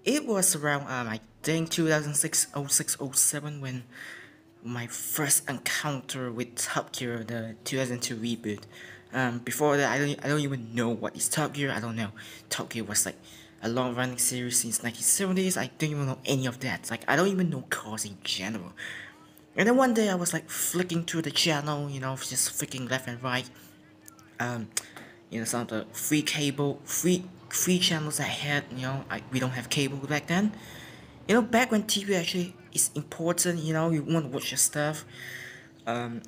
It was around I think 2006, '06, '07 when my first encounter with Top Gear, the 2002 reboot. Before that, I don't even know what is Top Gear. I don't know. Top Gear was like a long running series since 1970s. I don't even know any of that. Like I don't even know cars in general. And then one day I was like flicking through the channel, just flicking left and right. Um, some of the free channels I had. We don't have cable back then. Back when TV actually is important. You want to watch your stuff. Um,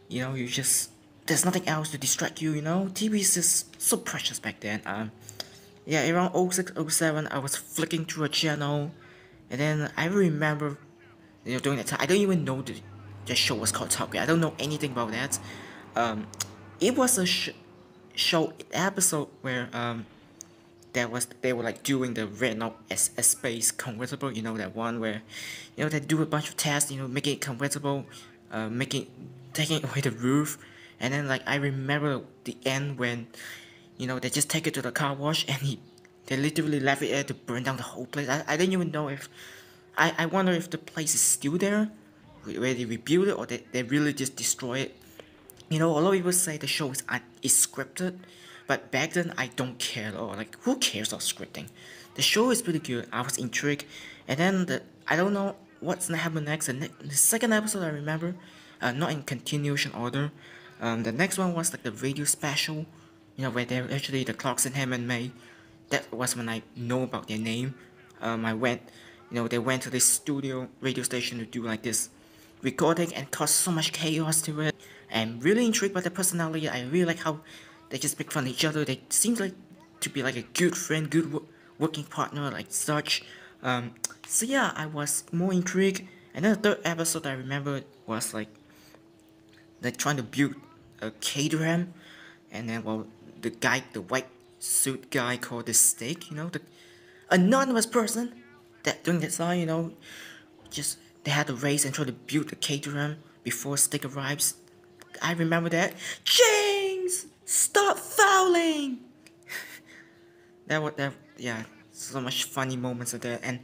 you just there's nothing else to distract you. TV is just so precious back then. Yeah, around '06, '07, I was flicking through a channel, and then I remember, during that time, I don't even know the show was called Top Gear. I don't know anything about that. Um, it was a show episode where they were like doing the Renault space convertible. That one where they do a bunch of tests. Making it convertible, making taking away the roof, and then like I remember the end when they just take it to the car wash and they literally left it there to burn down the whole place. I didn't even know if I wonder if the place is still there, where they rebuild it, or they really just destroy it. A lot of people say the show is scripted, but back then I don't care at all. Like, who cares about scripting? The show is pretty good. I was intrigued, and then I don't know what's gonna happen next. The second episode I remember, not in continuation order. The next one was like the radio special, where they're actually the Clarkson, Hammond and May. That was when I know about their name. I went, they went to this studio radio station to do like this recording and caused so much chaos to it. I'm really intrigued by their personality. I really like how they just make fun of each other. They seem like to be like a good friend, good working partner, like such. So yeah, I was more intrigued. And then the third episode I remember was like they're trying to build a Caterham, and then the white suit guy called the Steak, the anonymous person that during that time, just they had to race and try to build the Caterham before Steak arrives. I remember that. James, stop fouling. Yeah, so much funny moments of that, and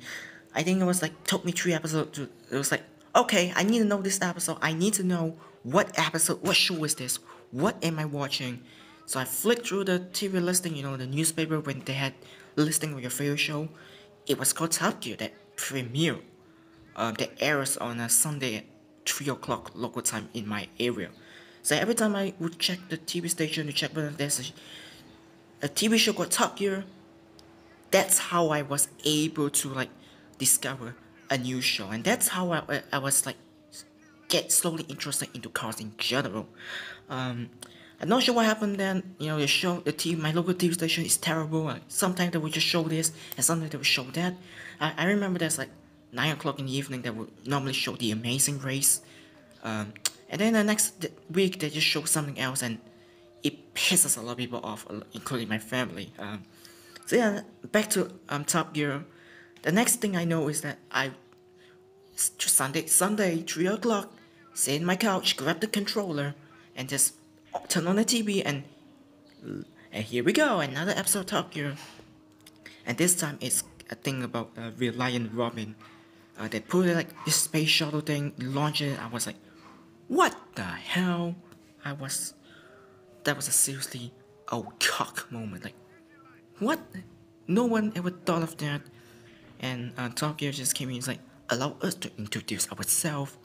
I think it was like took me 3 episodes. It was like, okay, I need to know this episode. I need to know what episode, what show is this, what am I watching. So I flicked through the TV listing, the newspaper when they had listing of your favorite show. It was called Top Gear that premiere. That airs on a Sunday at 3 o'clock local time in my area. So every time I would check the TV station to check whether there's a TV show called Top Gear, that's how I was able to like discover a new show, and that's how I was like get slowly interested into cars in general. I'm not sure what happened then. My local TV station is terrible. Sometimes they would just show this, and sometimes they would show that. I remember there's like 9 o'clock in the evening that would normally show The Amazing Race, and then the next week they just show something else, and it pisses a lot of people off, including my family. So yeah, back to Top Gear. The next thing I know is that Sunday 3 o'clock, sit in my couch, grab the controller, and just turn on the TV, and here we go, another episode of Top Gear. And this time it's a thing about Reliant Robin. They put it like this space shuttle thing, launch it. I was like, what the hell? That was a seriously oh cock moment. Like, what? No one ever thought of that. And Top Gear just came in and like, allow us to introduce ourselves.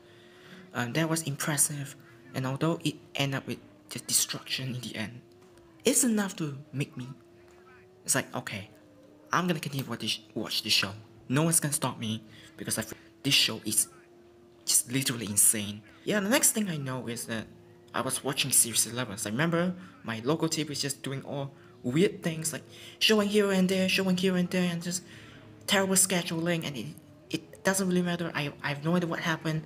That was impressive. And although it ended up with just destruction in the end, it's enough to make me. It's like, okay, I'm gonna continue watch this show. No one's gonna stop me because this show is just literally insane. Yeah, the next thing I know is that I was watching Series 11. So I remember my local TV was just doing all weird things like showing here and there, and just terrible scheduling, and it doesn't really matter. I have no idea what happened.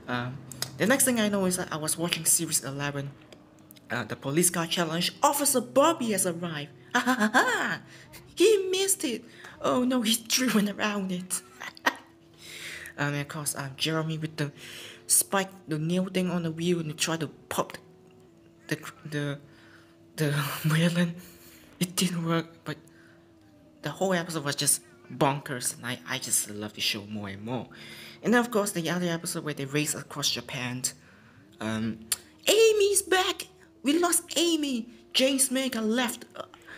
The next thing I know is that I was watching Series 11. The police car challenge. Officer Bobby has arrived. Ha ha ha ha! He missed it. Oh no, he's driven around it. And of course, Jeremy with the spike, the nail thing on the wheel, and try to pop the the melon. It didn't work, but the whole episode was just bonkers, and I just love the show more and more. And then of course the other episode where they race across Japan. Um, Amy's back. We lost Amy. James May got left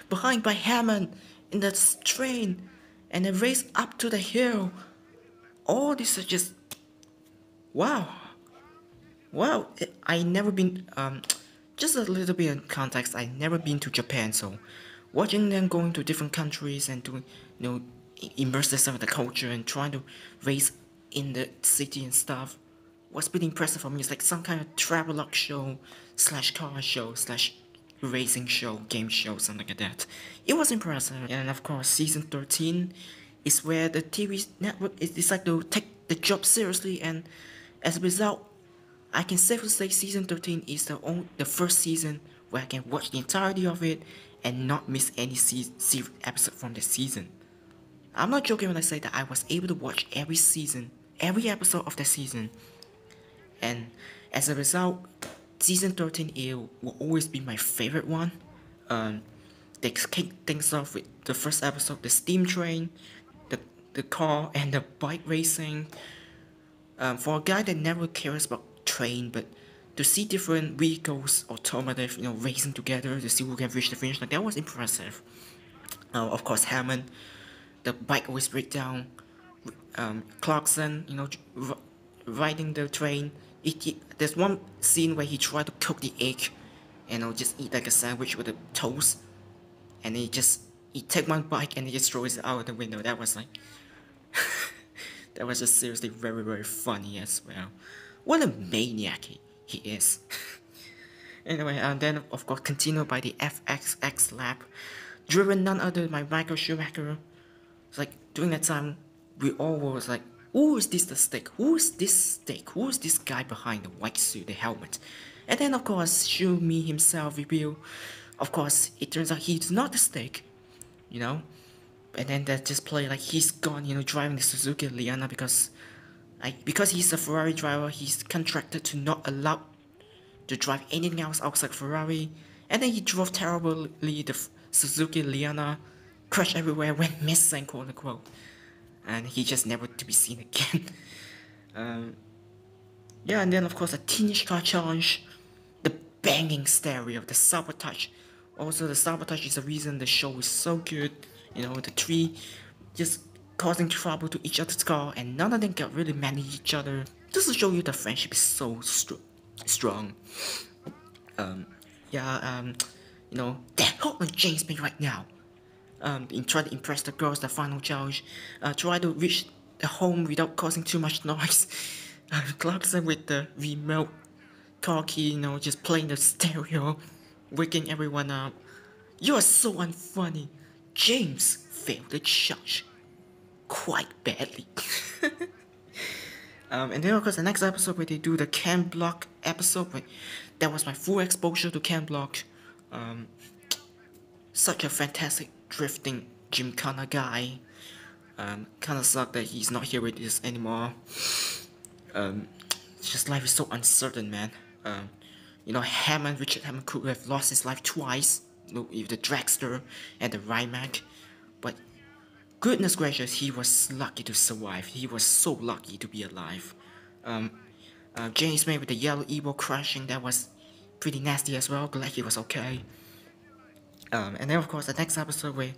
behind by Hammond in the train, and they race up to the hill. All this is just wow. Wow, I never been, just a little bit of context, I never been to Japan, so watching them going to different countries and doing, immerse themselves in the culture and trying to race in the city and stuff was pretty impressive for me. It's like some kind of travelogue show, slash car show, slash racing show, game show, something like that. It was impressive, and of course, season 13 is where the TV network is decided to take the job seriously, and as a result, I can safely say season 13 is the first season where I can watch the entirety of it and not miss any episode from the season. I'm not joking when I say that I was able to watch every season, every episode of the season, and as a result, season 13 will always be my favorite one. They kick things off with the first episode, the steam train, the car and the bike racing. For a guy that never cares about train, but to see different vehicles, automotive, racing together to see who can reach the finish line, that was impressive. Of course, Hammond, the bike always break down. Clarkson, riding the train. There's one scene where he tried to cook the egg, and just eat like a sandwich with the toast, and he take one bite and he just throws it out the window. That was like, that was just seriously very very funny as well. What a maniac he is. Anyway, and then of course continued by the FXX lab, driven none other than by Michael Schumacher. It's like during that time, we all was like, who is this the stick? Who is this stick? Who is this guy behind the white suit, the helmet? And then of course, Shumi himself revealed, of course, it turns out he's not the stick, And then that just play like he's gone, driving the Suzuki Liana because he's a Ferrari driver, he's contracted to not allow to drive anything else outside Ferrari. And then he drove terribly the Suzuki Liana, crashed everywhere, went missing, quote unquote. And he just never to be seen again. Yeah, and then of course a teenage car challenge, the banging stereo, the sabotage. Also, the sabotage is the reason the show is so good. The three just causing trouble to each other's car, and none of them can really manage each other. Just to show you the friendship is so strong. Damn, hold on James May right now. Try to impress the girls, the final challenge. Try to reach the home without causing too much noise. Clarkson with the remote car key, just playing the stereo, waking everyone up. You are so unfunny. James failed the challenge quite badly. And then of course the next episode where they do the Cam Block episode, that was my full exposure to Cam Block. Such a fantastic drifting Gymkhana guy. Kinda sucked that he's not here with us anymore. Just life is so uncertain, man. Richard Hammond could have lost his life twice, with the dragster and the Rimac, but goodness gracious, he was lucky to survive. He was so lucky to be alive. James May with the yellow Evo crashing, that was pretty nasty as well. Glad he was okay. And then of course the next episode where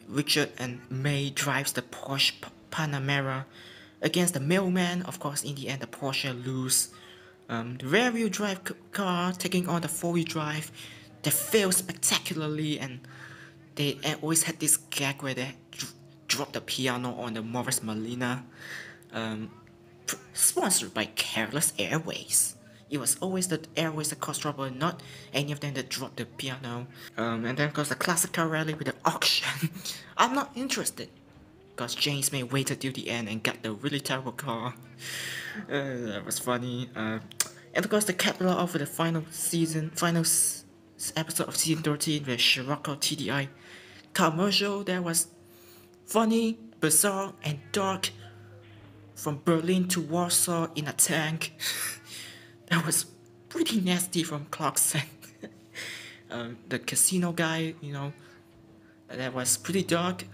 Richard and May drives the Porsche Panamera against the mailman. Of course, in the end, the Porsche lose. The rear-wheel drive car taking on the four-wheel drive. They fail spectacularly, and they always had this gag where they drop the piano on the Morris Molina. Sponsored by Careless Airways. It was always the Airways that caused trouble, not any of them that dropped the piano. And then of course the classic car rally with the auction. I'm not interested, because James May waited till the end and got the really terrible car. That was funny. And of course the capital of the final episode of season 13 with Scirocco TDI commercial that was funny, bizarre, and dark. From Berlin to Warsaw in a tank. That was pretty nasty from Clarkson. The casino guy, that was pretty dark.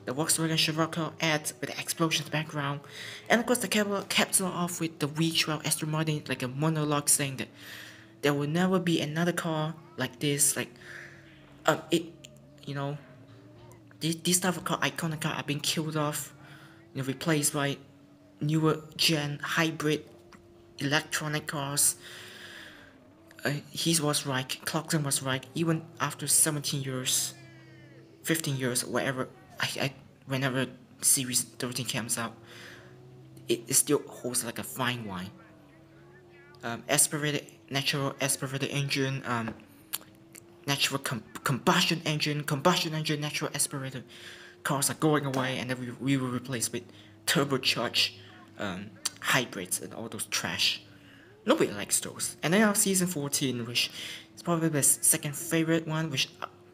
the Volkswagen Scirocco ad with the explosions background, and of course the camera caps it off with the V12 Aston Martin, like a monologue saying that there will never be another car like this. Like, it, you know, these type of car, iconic car, are being killed off, replaced by newer gen hybrid electronic cars. He was right. Clarkson was right. Even after 17 years, 15 years, whatever, whenever Series 13 comes out, it still holds like a fine wine. Natural aspirated engine, natural combustion engine, natural aspirated cars are going away, and then we will replace with turbocharged hybrids and all those trash. Nobody likes those. And then our season 14, which is probably my second favorite one, which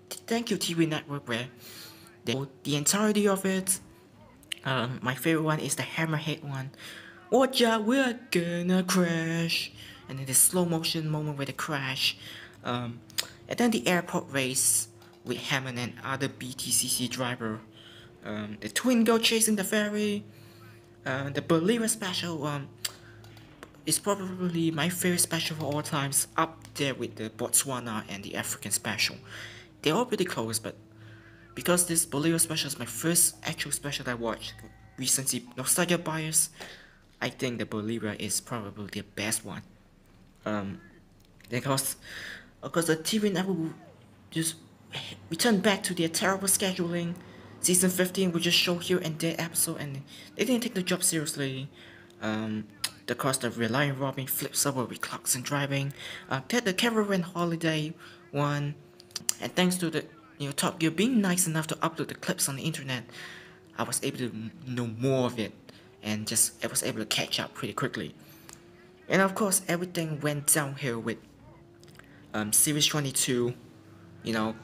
thank you TV Network, where they the entirety of it. My favorite one is the Hammerhead one. Watch out, we're gonna crash. And then the slow motion moment where they crash. And then the airport race with Hammond and other BTCC driver. The twin girl chasing the ferry. The Believer special is probably my favorite special of all times, up there with the Botswana and the African special. They're all pretty close, but because this Believer special is my first actual special that I watched, recency nostalgia bias, I think the Believer is probably the best one. Because of course the TV network will just return back to their terrible scheduling. Season 15 will just show here and there episode, and they didn't take the job seriously. The cost of Reliant Robin flips over with Clarkson driving. The Caravan Holiday one, and thanks to the Top Gear being nice enough to upload the clips on the internet, I was able to know more of it, and I was able to catch up pretty quickly. And of course, everything went downhill with Series 22.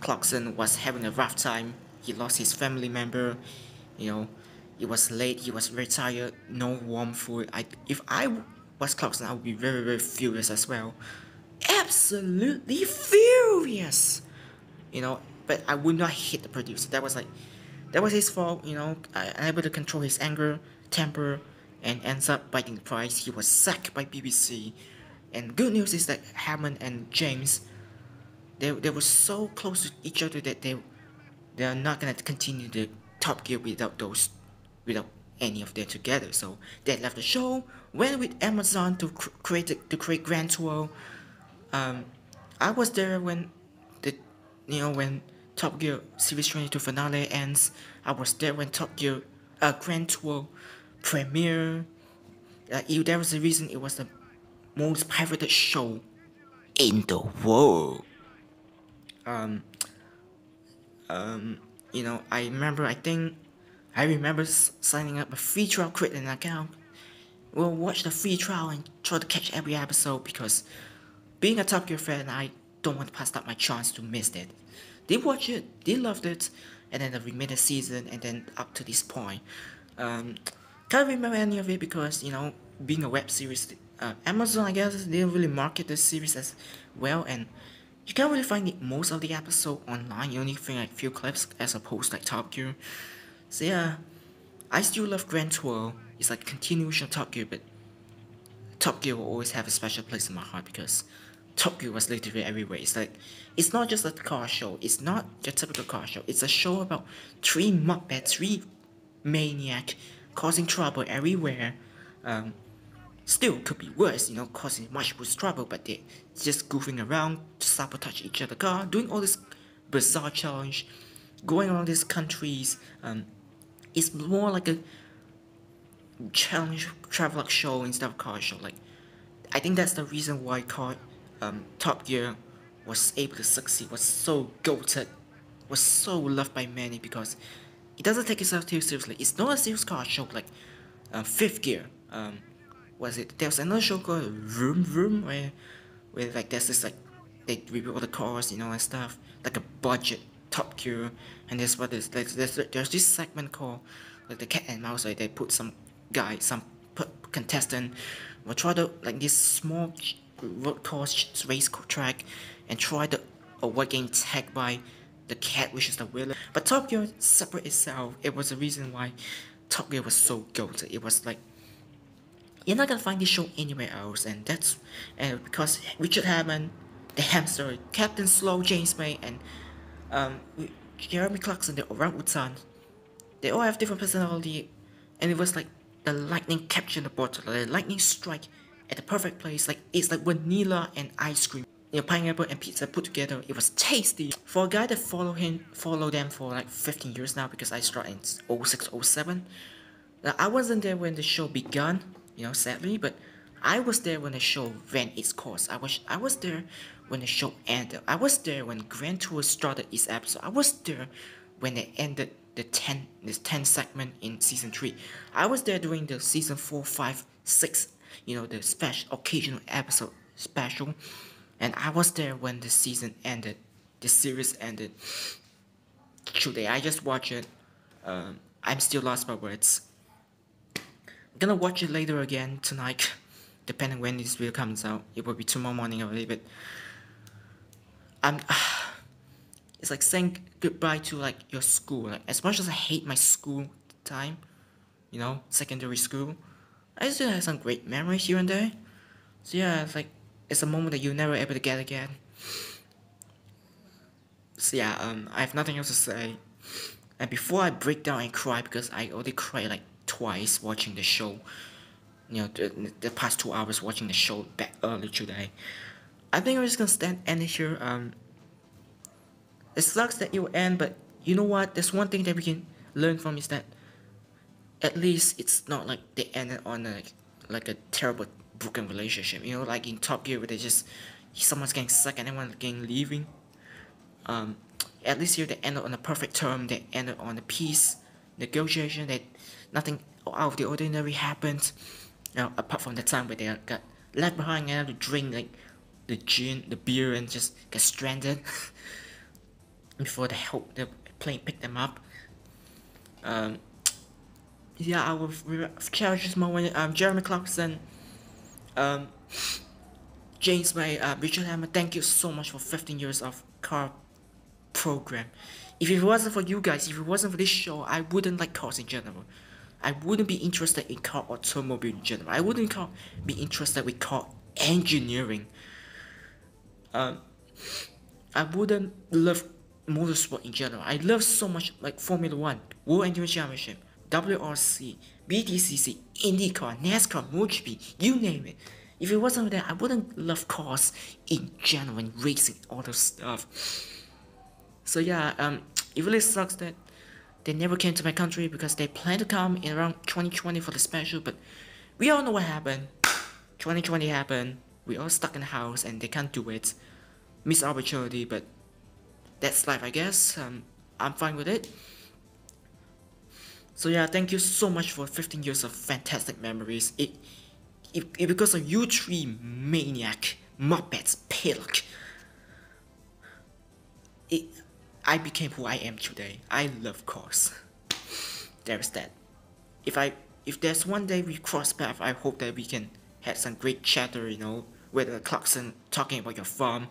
Clarkson was having a rough time. He lost his family member. He was late. He was very tired. No warm food. If I was Clarkson, I would be very, very furious as well. Absolutely furious. But I would not hit the producer. That was his fault. Unable to control his anger, temper, and ends up biting the price. He was sacked by BBC. And good news is that Hammond and James, they were so close to each other that they are not gonna continue the Top Gear without any of them together. So they left the show, went with Amazon to create Grand Tour. I was there when when Top Gear Series 22 finale ends. I was there when Top Gear Grand Tour premiere. That was the reason it was the most pirated show in the world. I remember signing up a free trial, creating an account. We'll watch the free trial and try to catch every episode, because being a Top Gear fan, I don't want to pass up my chance to miss it. They watched it, they loved it, and then the remaining season, and then up to this point. Can't remember any of it because, being a web series, Amazon, I guess, they didn't really market this series as well, and you can't really find most of the episode online. You only find like few clips as opposed to like Top Gear. So yeah, I still love Grand Tour. It's like a continuation of Top Gear, but Top Gear will always have a special place in my heart because Top Gear was literally everywhere. It's not just a car show. It's not your typical car show. It's a show about three muppets, three maniacs causing trouble everywhere. Still could be worse, causing much worse trouble, but they're just goofing around, sabotage each other's car, doing all this bizarre challenge, going around these countries. It's more like a challenge travel show instead of car show. I think that's the reason why Top Gear was able to succeed, was so goated, was so loved by many, because it doesn't take itself too seriously. It's not a serious car show like Fifth Gear. There was another show called Vroom Vroom where there's this they review all the cars, and stuff, like a budget Top Gear. And there's this segment called like the Cat and Mouse, where they put some contestant will try to this small road course race track and try to avoid getting tagged by the cat which is the villain. But Top Gear separate itself. It was the reason why Top Gear was so good. It was like you're not gonna find this show anywhere else, and because Richard Hammond, the hamster, Captain Slow, James May, and um, Jeremy Clarkson, the orangutan, they all have different personality, and it was like the lightning captured the bottle, the lightning strike at the perfect place. Like it's like vanilla and ice cream, pineapple and pizza put together. It was tasty. For a guy that follow them for like 15 years now, because I started in 06, 07. I wasn't there when the show began, sadly, but I was there when the show ran its course. I was there when the show ended. I was there when Grand Tour started its episode. I was there when they ended the 10 segment in season 3. I was there during the season 4, 5, 6, the special occasional episode special, and I was there when the season ended, the series ended. Today I just watched it. I'm still lost for words. I'm gonna watch it later again tonight, depending when this video comes out. It will be tomorrow morning already, but it's like saying goodbye to like your school. Like as much as I hate my school time, secondary school, I still have some great memories here and there. So yeah, it's a moment that you'll never able to get again. So yeah, I have nothing else to say. And before I break down and cry, because I already cried like twice watching the show, the past 2 hours watching the show back early today, I think I'm just gonna end it here. It sucks that it will end, but you know what? There's one thing that we can learn from is that at least it's not like they ended on like a terrible broken relationship. Like in Top Gear where someone's getting stuck and everyone's getting leaving. At least here they ended on a perfect term. They ended on a peace negotiation. That nothing out of the ordinary happened. Apart from the time where they got left behind and had to drink like the gin, the beer, and just get stranded before the plane picked them up. Yeah, I will cherish this moment. Jeremy Clarkson, James May, Richard Hammond, thank you so much for 15 years of car program. If it wasn't for you guys, if it wasn't for this show, I wouldn't like cars in general. I wouldn't be interested in car automobile in general. I wouldn't be interested with car engineering. I wouldn't love motorsport in general. I love so much like Formula 1, World Endurance Championship, WRC, BTCC, IndyCar, NASCAR, MotoGP, you name it. If it wasn't for that, I wouldn't love cars in general and racing, all those stuff. So yeah, it really sucks that they never came to my country, because they plan to come in around 2020 for the special, but we all know what happened. 2020 happened, we all stuck in the house and they can't do it. Missed opportunity, but that's life, I guess. I'm fine with it. So yeah, thank you so much for 15 years of fantastic memories. It because of you three maniac Muppets pillock, I became who I am today. I love cars. There's that. If there's one day we cross paths, I hope that we can have some great chatter, whether Clarkson talking about your farm,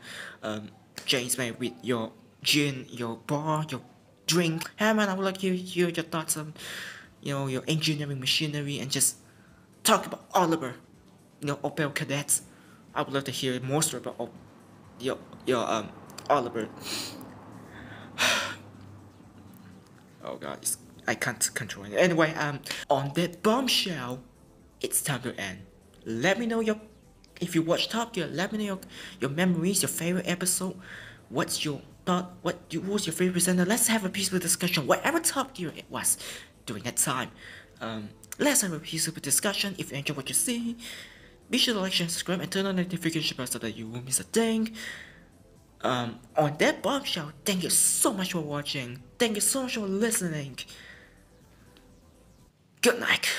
James May with your gin, your bar, your drink. Hey man, I would like to hear your thoughts on, your engineering machinery, and just talk about Oliver, Opel Cadets. I would love to hear more story about your Oliver. Oh god, I can't control it. Anyway, on that bombshell, it's time to end. Let me know if you watch Top Gear, let me know your memories, your favorite episode. What's your thought? Who's your favorite presenter? Let's have a peaceful discussion. Whatever Top Gear it was during that time. Let's have a peaceful discussion. If you enjoy what you see, be sure to like, share, subscribe, and turn on the notification bell so that you won't miss a thing. On that bombshell, thank you so much for watching. Thank you so much for listening. Good night.